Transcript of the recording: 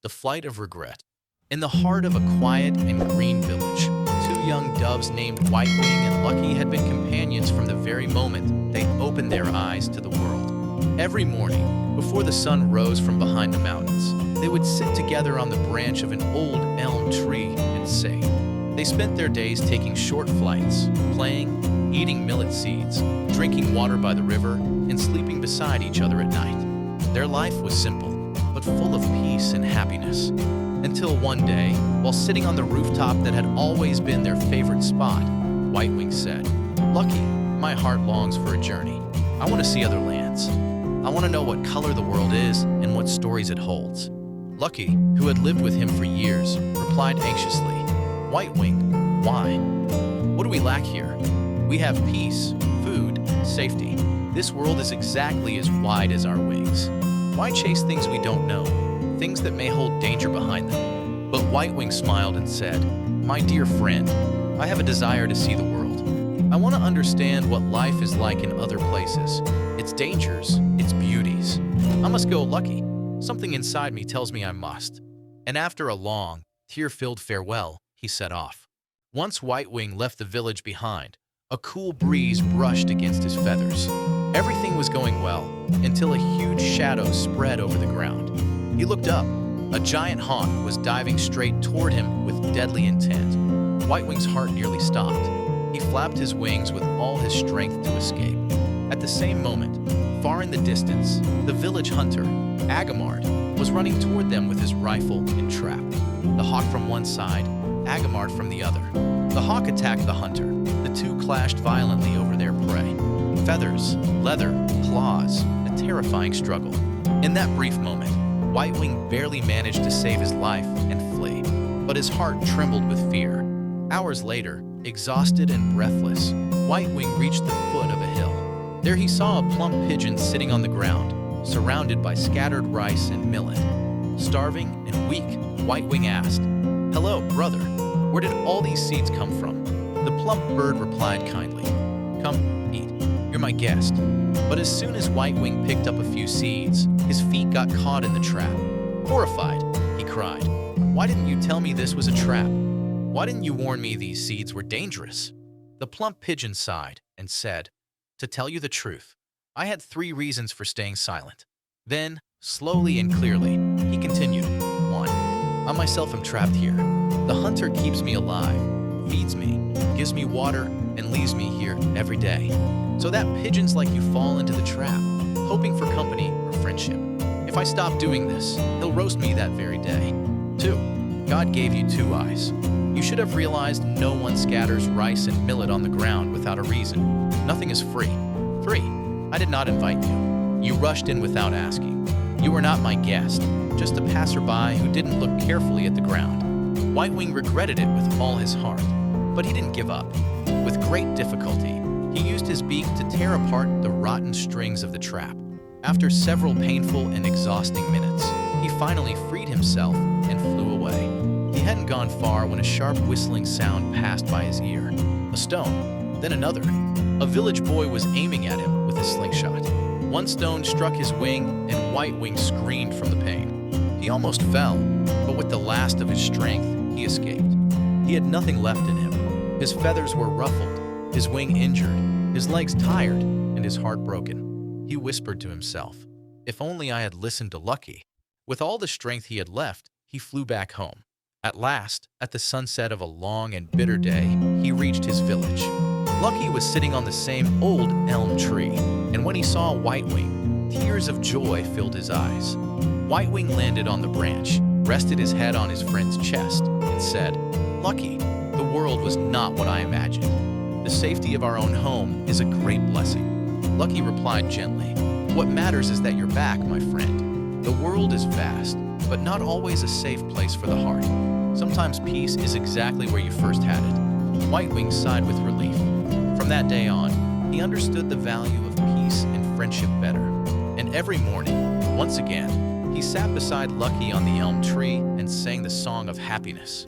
The Flight of Regret. In the heart of a quiet and green village, two young doves named Whitewing and Lucky had been companions from the very moment they opened their eyes to the world. Every morning, before the sun rose from behind the mountains, they would sit together on the branch of an old elm tree and sing. They spent their days taking short flights, playing, eating millet seeds, drinking water by the river, and sleeping beside each other at night. Their life was simple, but full of peace and happiness. Until one day, while sitting on the rooftop that had always been their favorite spot, Whitewing said, "Lucky, my heart longs for a journey. I want to see other lands. I want to know what color the world is and what stories it holds." Lucky, who had lived with him for years, replied anxiously, "Whitewing, why? What do we lack here? We have peace, food, safety. This world is exactly as wide as our wings. Why chase things we don't know, things that may hold danger behind them?" But Whitewing smiled and said, "My dear friend, I have a desire to see the world. I want to understand what life is like in other places, its dangers, its beauties. I must go, Lucky. Something inside me tells me I must." And after a long, tear-filled farewell, he set off. Once Whitewing left the village behind, a cool breeze brushed against his feathers. Everything was going well, until a huge shadow spread over the ground. He looked up. A giant hawk was diving straight toward him with deadly intent. Whitewing's heart nearly stopped. He flapped his wings with all his strength to escape. At the same moment, far in the distance, the village hunter, Agamard, was running toward them with his rifle and trap. The hawk from one side, Agamard from the other. The hawk attacked the hunter. The two clashed violently over their prey. Feathers, leather, claws, a terrifying struggle. In that brief moment, Whitewing barely managed to save his life and flee, but his heart trembled with fear. Hours later, exhausted and breathless, Whitewing reached the foot of a hill. There he saw a plump pigeon sitting on the ground, surrounded by scattered rice and millet. Starving and weak, Whitewing asked, "Hello, brother. Where did all these seeds come from?" The plump bird replied kindly, "Come, eat. You're my guest." But as soon as Whitewing picked up a few seeds, his feet got caught in the trap. Horrified, he cried, "Why didn't you tell me this was a trap? Why didn't you warn me these seeds were dangerous?" The plump pigeon sighed and said, "To tell you the truth, I had 3 reasons for staying silent." Then, slowly and clearly, he continued, 1. I myself am trapped here. The hunter keeps me alive, feeds me, gives me water, and leaves me here every day, so that pigeons like you fall into the trap, hoping for company or friendship. If I stop doing this, he'll roast me that very day. 2. God gave you 2 eyes. You should have realized no one scatters rice and millet on the ground without a reason. Nothing is free. 3. I did not invite you. You rushed in without asking. You were not my guest, just a passerby who didn't look carefully at the ground. Whitewing regretted it with all his heart, but he didn't give up. With great difficulty, he used his beak to tear apart the rotten strings of the trap. After several painful and exhausting minutes, he finally freed himself and flew away. He hadn't gone far when a sharp whistling sound passed by his ear. A stone, then another. A village boy was aiming at him with a slingshot. One stone struck his wing, and Whitewing screamed from the pain. He almost fell, but with the last of his strength, he escaped. He had nothing left in him. His feathers were ruffled, his wing injured, his legs tired, and his heart broken. He whispered to himself, "If only I had listened to Lucky." With all the strength he had left, he flew back home. At last, at the sunset of a long and bitter day, he reached his village. Lucky was sitting on the same old elm tree, and when he saw Whitewing, tears of joy filled his eyes. Whitewing landed on the branch, rested his head on his friend's chest, and said, "Lucky, the world was not what I imagined. The safety of our own home is a great blessing." Lucky replied gently, "What matters is that you're back, my friend. The world is vast, but not always a safe place for the heart. Sometimes peace is exactly where you first had it." Whitewing sighed with relief. From that day on, he understood the value of peace and friendship better. And every morning, once again, he sat beside Lucky on the elm tree and sang the song of happiness.